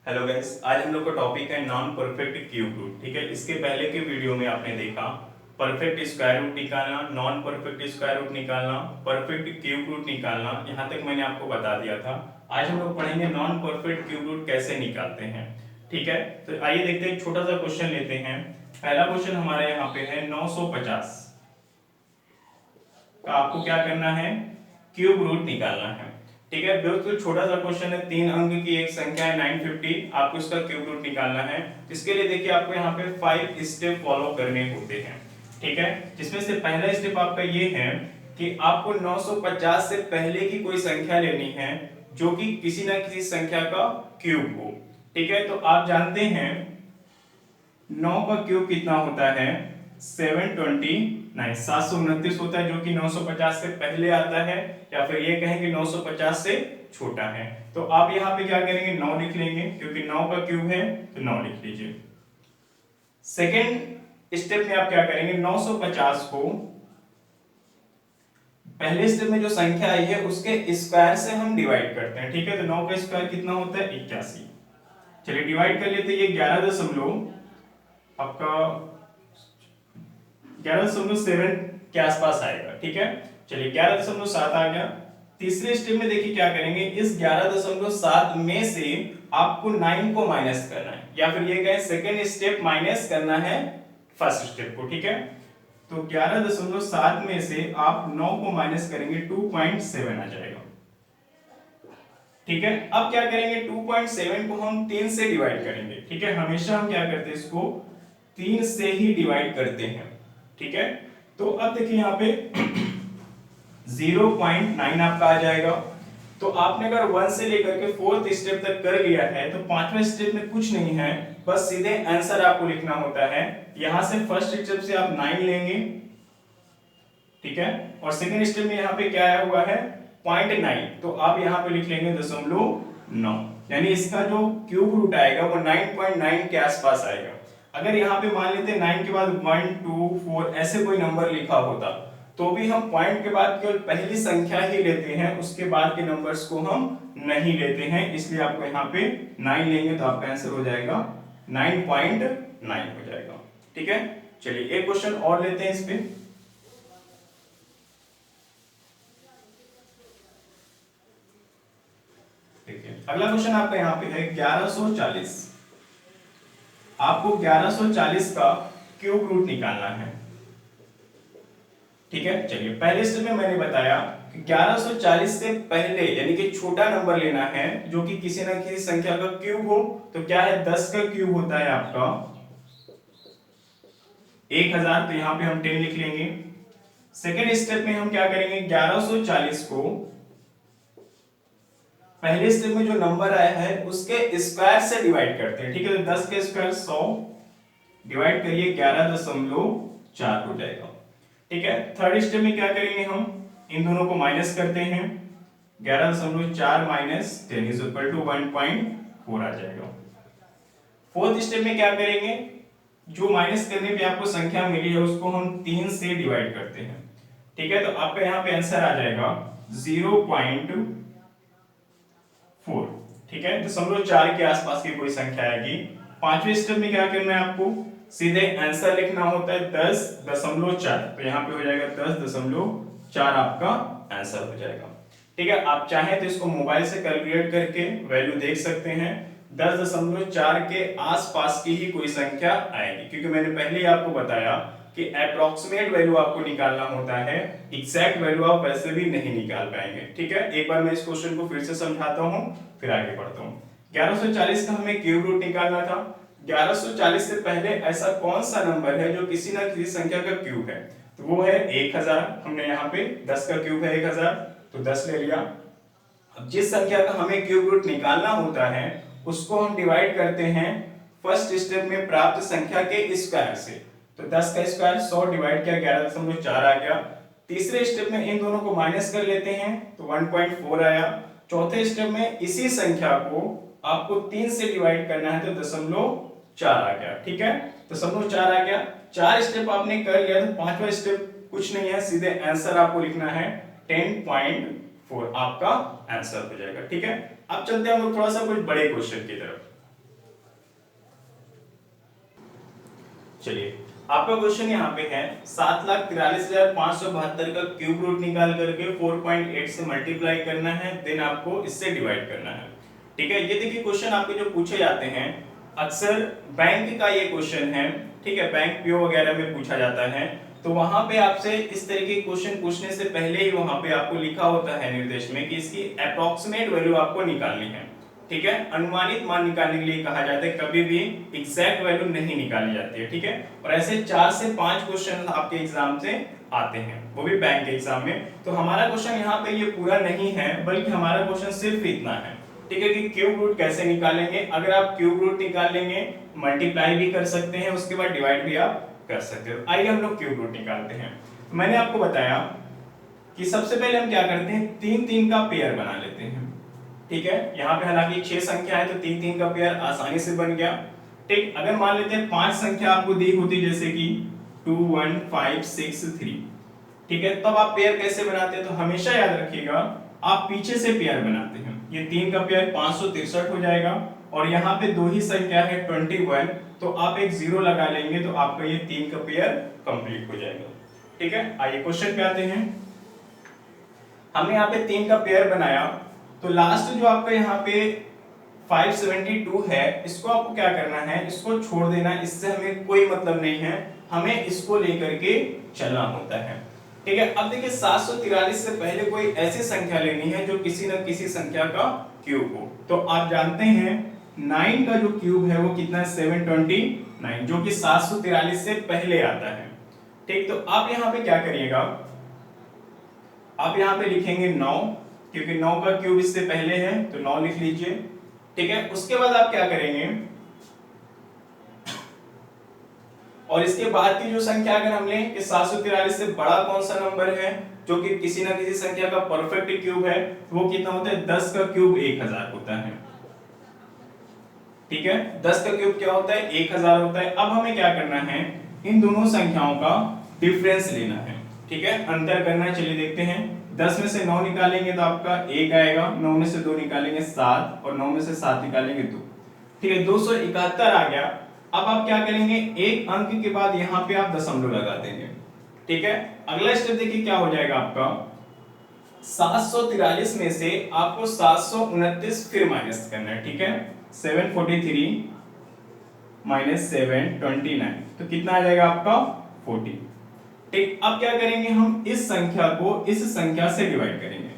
Hello guys, आज हम लोग का टॉपिक है नॉन परफेक्ट क्यूब रूट। ठीक है, इसके पहले के वीडियो में आपने देखा परफेक्ट स्क्वायर रूट निकालना, नॉन परफेक्ट स्क्वायर रूट निकालना, परफेक्ट क्यूब रूट निकालना। यहाँ तक मैंने आपको बता दिया था। आज हम लोग पढ़ेंगे नॉन परफेक्ट क्यूब रूट कैसे निकालते हैं। ठीक है, तो आइए देखते हैं, एक छोटा सा क्वेश्चन लेते हैं। पहला क्वेश्चन हमारे यहाँ पे है 950 का आपको क्या करना है, क्यूब रूट निकालना है। ठीक है, बिल्कुल छोटा सा क्वेश्चन है, 3 अंक की एक संख्या है 950, आपको इसका क्यूब रूट निकालना है। इसके लिए देखिए आपको यहाँ पे 5 स्टेप फॉलो करने होते हैं। ठीक है, जिसमें से पहला स्टेप आपका ये है कि आपको 950 से पहले की कोई संख्या लेनी है जो कि किसी ना किसी संख्या का क्यूब हो। ठीक है, तो आप जानते हैं 9 का क्यूब कितना होता है, 729, 729 होता है, जो कि 950 से पहले आता है, या फिर ये कहें कि 950 से छोटा है। तो आप यहाँ पे क्या करेंगे, 9 लिख लेंगे, क्योंकि 9 का क्यूब है तो 9 लिख लीजिए। सेकेंड स्टेप में आप क्या करेंगे, 950 को पहले स्टेप में जो संख्या आई है उसके स्क्वायर से हम डिवाइड करते हैं। ठीक है, तो 9 का स्क्वायर कितना होता है, 81। चलिए डिवाइड कर लेते हैं, ये 11 दशमलव आपका 11.7 के आसपास आएगा। ठीक है, चलिए 11.7 आ गया। तीसरे स्टेप में देखिए क्या करेंगे, इस 11.7 में से आपको 9 को माइनस करना है, या फिर ये कहें सेकेंड स्टेप माइनस करना है फर्स्ट स्टेप को। ठीक है, तो 11.7 में से आप 9 को माइनस करेंगे, 2.7 आ जाएगा। ठीक है, अब क्या करेंगे, 2.7 को हम 3 से डिवाइड करेंगे। ठीक है, हमेशा हम क्या करते हैं, इसको 3 से ही डिवाइड करते हैं। ठीक है, तो अब देखिए यहाँ पे 0.9 आपका आ जाएगा। तो आपने अगर 1 से लेकर के 4th स्टेप तक कर लिया है तो 5वें स्टेप में कुछ नहीं है, बस सीधे आंसर आपको लिखना होता है। यहां से फर्स्ट स्टेप से आप 9 लेंगे, ठीक है, और सेकेंड स्टेप में यहाँ पे क्या आया हुआ है, 0.9, तो आप यहाँ पे लिख लेंगे 0.9, यानी इसका जो क्यूब रूट आएगा वो 9.9 के आसपास आएगा। अगर यहाँ पे मान लेते 9 के बाद 1 2 4 ऐसे कोई नंबर लिखा होता तो भी हम पॉइंट के बाद केवल पहली संख्या ही लेते हैं, उसके बाद के नंबर्स को हम नहीं लेते हैं, इसलिए आपको यहाँ पे 9 लेंगे तो आपका आंसर हो जाएगा 9.9 हो जाएगा। ठीक है, चलिए एक क्वेश्चन और लेते हैं इस पे। अगला क्वेश्चन आपका यहाँ पे है 1140। आपको 1140 का क्यूब रूट निकालना है। ठीक है, चलिए पहले स्टेप में मैंने बताया कि 1140 से पहले यानी कि छोटा नंबर लेना है जो कि किसी ना किसी संख्या का क्यूब हो। तो क्या है, 10 का क्यूब होता है आपका 1000, तो यहाँ पे हम 10 लिख लेंगे। सेकेंड स्टेप में हम क्या करेंगे, 1140 को पहले स्टेप में जो नंबर आया है उसके स्क्वायर से डिवाइड करते हैं। ठीक है, तो 10 का स्क्वायर 100, डिवाइड करिए 11.4 हो जाएगा। ठीक है, थर्ड स्टेप में क्या करेंगे, हम इन दोनों को माइनस करते हैं, 11.4 माइनस 10 इज इक्वल टू 1.4 आ जाएगा। फोर्थ स्टेप में क्या करेंगे, जो माइनस करने पे आपको संख्या मिली है उसको हम 3 से डिवाइड करते हैं। ठीक है, तो आपका यहाँ पे आंसर आ जाएगा 0.4। ठीक है, 0.4 के आसपास की कोई संख्या आएगी। पांचवें स्टेप में क्या करना है, आपको सीधे आंसर लिखना होता है 10.4, तो यहाँ पे हो जाएगा 10.4 आपका आंसर हो जाएगा। ठीक है, आप चाहें तो इसको मोबाइल से कैलकुलेट करके वैल्यू देख सकते हैं। 10.4 के आसपास की ही कोई संख्या आएगी, क्योंकि मैंने पहले ही आपको बताया कि अप्रोक्सीमेट वैल्यू आपको निकालना होता है, एग्जैक्ट वैल्यू आप वैसे भी नहीं निकाल पाएंगे। ठीक है, एक बार मैं इस क्वेश्चन को फिर से समझाता हूं, फिर आगे बढ़ता हूं। 1140 का हमें क्यूब रूट निकालना था। 1140 से पहले ऐसा कौन सा नंबर है जो किसी ना किसी संख्या का क्यूब है, तो वो है 1000। हमने यहाँ पे 10 का क्यूब है 1000, तो 10 ले लिया। अब जिस संख्या का हमें क्यूब रूट निकालना होता है उसको हम डिवाइड करते हैं फर्स्ट स्टेप में प्राप्त संख्या के स्क्वायर से। तो 10 का स्क्वायर 100 डिवाइड किया 11.4 आ गया। तीसरे स्टेप में इन दोनों को माइनस कर लेते हैं तो 1.4 आया। चौथे स्टेप में इसी संख्या को आपको 3 से डिवाइड करना है तो 0.4 आ गया। ठीक है, 0.4 आ गया। 4 स्टेप आपने कर लिया तो पांचवा स्टेप कुछ नहीं है, सीधे आंसर आपको लिखना है 10.4 आपका आंसर हो जाएगा। ठीक है, अब चलते हैं हम लोग थोड़ा सा कुछ बड़े क्वेश्चन की तरफ। चलिए आपका क्वेश्चन यहाँ पे है 7,43,572 का क्यूब रूट निकाल करके 4.8 से मल्टीप्लाई करना है, देन आपको इससे डिवाइड करना है। ठीक है, ये देखिए क्वेश्चन आपके जो पूछे जाते हैं अक्सर बैंक का ये क्वेश्चन है। ठीक है, बैंक पीओ वगैरह में पूछा जाता है, तो वहां पे आपसे इस तरह के क्वेश्चन पूछने से पहले ही वहां पे आपको लिखा होता है निर्देश में कि इसकी अप्रोक्सीमेट वैल्यू आपको निकालनी है। ठीक है, अनुमानित मान निकालने के लिए कहा जाता है, कभी भी एग्जैक्ट वैल्यू नहीं निकाली जाती है। ठीक है, और ऐसे 4 से 5 क्वेश्चन आपके एग्जाम से आते हैं, वो भी बैंक के एग्जाम में। तो हमारा क्वेश्चन यहाँ पे ये पूरा नहीं है, बल्कि हमारा क्वेश्चन सिर्फ इतना है। ठीक है, कि क्यूब रूट कैसे निकालेंगे। अगर आप क्यूब रूट निकाल लेंगे, मल्टीप्लाई भी कर सकते हैं, उसके बाद डिवाइड भी आप कर सकते हो। आइए हम लोग क्यूब रूट निकालते हैं। मैंने आपको बताया कि सबसे पहले हम क्या करते हैं, 3-3 का पेयर बना लेते हैं। ठीक है, यहाँ पे हालांकि 6 संख्या है तो 3-3 का पेयर आसानी से बन गया। ठीक, अगर मान लेते हैं 5 संख्या आपको दी होती, जैसे कि 2 1 5 6 3, ठीक है, तब आप पेयर कैसे बनाते हैं, तो हमेशा याद रखिएगा आप पीछे से पेयर बनाते हैं। ये 3 का पेयर 563 हो जाएगा, और यहाँ पे 2 ही संख्या है 21, तो आप एक 0 लगा लेंगे तो आपका ये 3 का पेयर कंप्लीट हो जाएगा। ठीक है, आइए क्वेश्चन पे आते हैं। हमने यहाँ पे 3 का पेयर बनाया, तो लास्ट जो आपका यहाँ पे 572 है, इसको आपको क्या करना है, इसको छोड़ देना, इससे हमें कोई मतलब नहीं है, हमें इसको लेकर के चलना होता है। ठीक है, अब देखिए 743 से पहले कोई ऐसी संख्या लेनी है जो किसी न किसी संख्या का क्यूब हो। तो आप जानते हैं 9 का जो क्यूब है वो कितना है, 729, जो कि 743 से पहले आता है। ठीक, तो आप यहाँ पे क्या करिएगा, आप यहाँ पे लिखेंगे 9, क्योंकि 9 का क्यूब इससे पहले है, तो 9 लिख लीजिए। ठीक है, उसके बाद आप क्या करेंगे, और इसके बाद की जो संख्या अगर हम लें कि 743 से बड़ा कौन सा नंबर है जो कि किसी ना किसी संख्या का परफेक्ट क्यूब है, वो कितना होता है, 10 का क्यूब 1000 होता है। ठीक है, 10 का क्यूब क्या होता है, 1000 होता है। अब हमें क्या करना है, इन दोनों संख्याओं का डिफरेंस लेना है। ठीक है, अंतर करना है। चलिए देखते हैं, 10 में से 9 निकालेंगे तो आपका 1 आएगा, 9 में से 2 निकालेंगे 7, और 9 में से 7 निकालेंगे 2। ठीक है, 271 आ गया। अब आप क्या करेंगे, एक अंक के बाद यहाँ पे आप दशमलव लगा देंगे। ठीक है, अगला स्टेप देखिए क्या हो जाएगा आपका, 743 में से आपको 729 फिर माइनस करना है। ठीक है, 743 माइनस 729, तो कितना आ जाएगा आपका 40। ठीक, अब क्या करेंगे, हम इस संख्या को इस संख्या से डिवाइड करेंगे,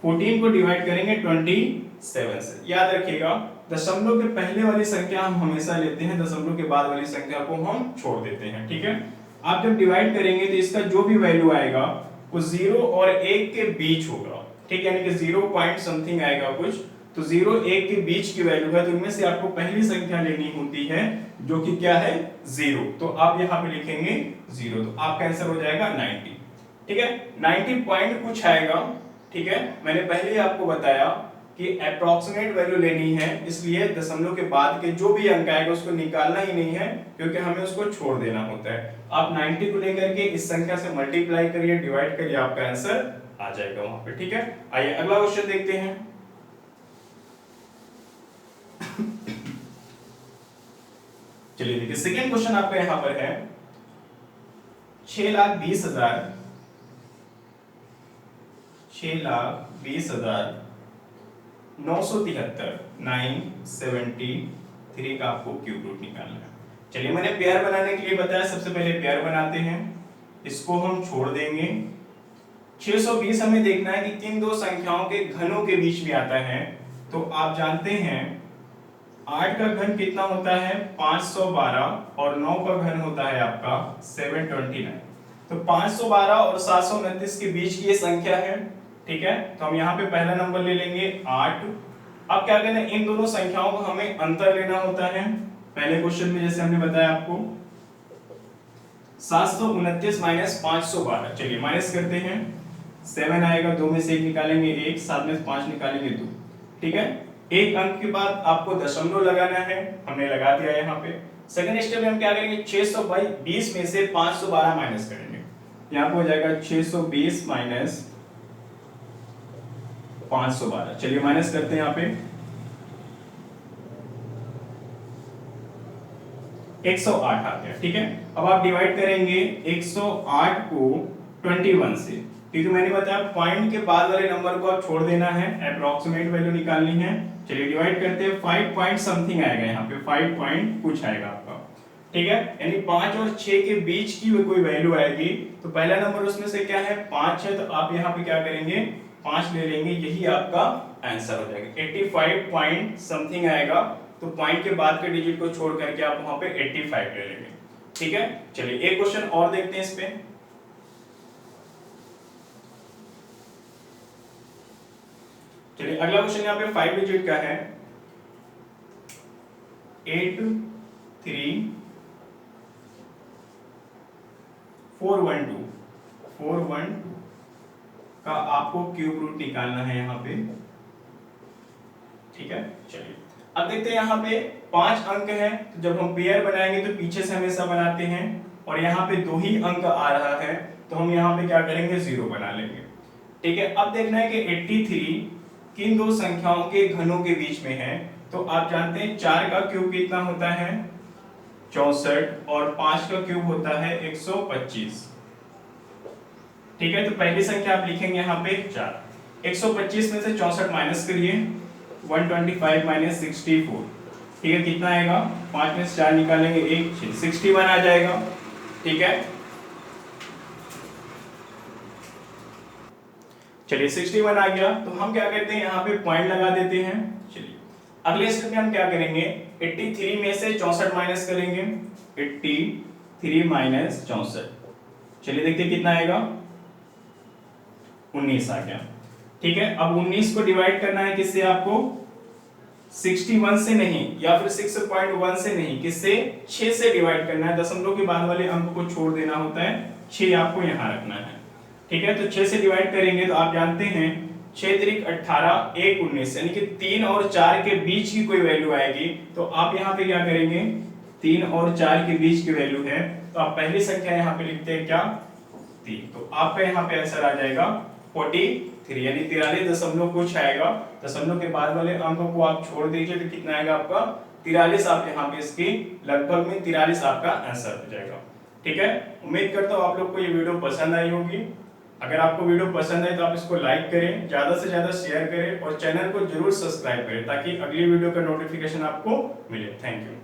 14 को डिवाइड करेंगे 27 से। याद रखिएगा दशमलव के पहले वाली संख्या हम हमेशा लेते हैं, दशमलव के बाद वाली संख्या को हम छोड़ देते हैं। ठीक है, आप जब डिवाइड करेंगे तो इसका जो भी वैल्यू आएगा वो 0 और 1 के बीच होगा। ठीक है, यानी कि 0 पॉइंट समथिंग आएगा कुछ, तो 0 1 के बीच की वैल्यू है, तो इनमें से आपको पहली संख्या लेनी होती है जो कि क्या है, 0। तो आप यहाँ पे लिखेंगे 0, तो आपका आंसर हो जाएगा 90। ठीक है, 90 पॉइंट कुछ आएगा। ठीक है, मैंने पहले ही आपको बताया कि अप्रोक्सीमेट वैल्यू लेनी है, इसलिए दशमलव के बाद के जो भी अंक आएगा उसको निकालना ही नहीं है, क्योंकि हमें उसको छोड़ देना होता है। आप 90 को लेकर के इस संख्या से मल्टीप्लाई करिए, डिवाइड करिए, आपका आंसर आ जाएगा वहां पे। ठीक है, आइए अगला क्वेश्चन देखते हैं। चलिए देखिए, सेकेंड क्वेश्चन आपका यहां पर है 6,20,000 973 का आपको क्यूब रूट निकालना है। चलिए, मैंने पेयर बनाने के लिए बताया, सबसे पहले पेयर बनाते हैं, इसको हम छोड़ देंगे। 620 हमें देखना है कि किन दो संख्याओं के घनों के बीच में आता है। तो आप जानते हैं 8 का घन कितना होता है, 512, और 9 का घन होता है आपका 729। तो 512 और 729 के बीच की ये संख्या है। ठीक है, तो हम यहाँ पे पहला नंबर ले लेंगे 8। अब क्या करना है, इन दोनों संख्याओं को हमें अंतर लेना होता है। पहले क्वेश्चन में जैसे हमने बताया आपको 729 माइनस 512, चलिए माइनस करते हैं, 7 आएगा, 2 में से 1 निकालेंगे 1, 7 में से 5 निकालेंगे 2। ठीक है, एक अंक के बाद आपको दशमलव लगाना है, हमने लगा दिया यहाँ पे। सेकंड स्टेप में हम क्या करेंगे, 620 में से 512 माइनस करेंगे, यहाँ पे हो जाएगा 620 माइनस 512। चलिए माइनस करते हैं यहाँ पे, 108 आ गया, ठीक है। अब आप डिवाइड करेंगे 108 को 21 से, क्योंकि मैंने बताया पॉइंट के बाद वाले नंबर को आप छोड़ देना है, अप्रोक्सीमेट वैल्यू निकालनी है। चलिए डिवाइड करते हैं, 5 पॉइंट समथिंग आएगा, यहाँ पे 5 पॉइंट कुछ आएगा आपका, ठीक है। यानी 5 और 6 के बीच की कोई वैल्यू आएगी तो पहला नंबर उसमें से क्या है 5 है, तो आप यहाँ पे क्या करेंगे 5 ले लेंगे, यही आपका आंसर हो जाएगा। 85 पॉइंट समथिंग आएगा, तो पॉइंट के बाद के डिजिट को छोड़ करके आप वहां पे 85 ले लेंगे, ठीक है। चलिए एक क्वेश्चन और देखते हैं इस पे। चलिए अगला क्वेश्चन यहाँ पे 5 डिजिट का है, 412 का आपको क्यूब रूट निकालना है यहाँ पे, ठीक है। चलिए अब देखते हैं यहाँ पे 5 अंक है, तो जब हम पेयर बनाएंगे तो पीछे से हमेशा बनाते हैं, और यहाँ पे 2 ही अंक आ रहा है तो हम यहाँ पे क्या करेंगे 0 बना लेंगे, ठीक है। अब देखना है कि 83 किन दो संख्याओं के घनों के बीच में है, तो आप जानते हैं 4 का क्यूब कितना होता है 64, और 5 का क्यूब होता है 125, ठीक है। तो पहली संख्या आप लिखेंगे यहाँ पे 4, 125 में से 64 माइनस करिए, 125 माइनस 64, ठीक है, कितना आएगा 5 में से 4 निकालेंगे 1, 61 आ जाएगा, ठीक है। चलिए 61 आ गया, तो हम क्या करते हैं यहाँ पे पॉइंट लगा देते हैं। चलिए अगले स्टेप में हम क्या करेंगे 83 में से 64 माइनस करेंगे, 83 माइनस 64, चलिए देखते कितना आएगा 19 आ गया, ठीक है। अब 19 को डिवाइड करना है किससे, आपको 61 से नहीं या फिर 6.1 से नहीं, किससे 6 से डिवाइड करना है, दशमलव के बाद वाले अंक को छोड़ देना होता है, 6 आपको यहाँ रखना है, ठीक है। तो 6 से डिवाइड करेंगे तो आप जानते हैं 6 त्रिक 18 1 19, यानी कि 3 और 4 के बीच की कोई वैल्यू आएगी, तो आप यहाँ पे क्या करेंगे 3 और 4 के बीच की वैल्यू है, तो आप पहली संख्या यहाँ पे लिखते हैं क्या 3, तो आपका यहाँ पे आंसर आ जाएगा 43, यानी 43 दशमलव कुछ आएगा, दशमलव के बाद वाले अंकों को आप छोड़ दीजिए तो कितना आएगा आपका 43, आप यहाँ पे इसकी लगभग में 43 आपका आंसर हो जाएगा, ठीक है। उम्मीद करता हूँ आप लोग को ये वीडियो पसंद आई होगी। अगर आपको वीडियो पसंद आए तो आप इसको लाइक करें, ज्यादा से ज्यादा शेयर करें और चैनल को जरूर सब्सक्राइब करें ताकि अगली वीडियो का नोटिफिकेशन आपको मिले। Thank you.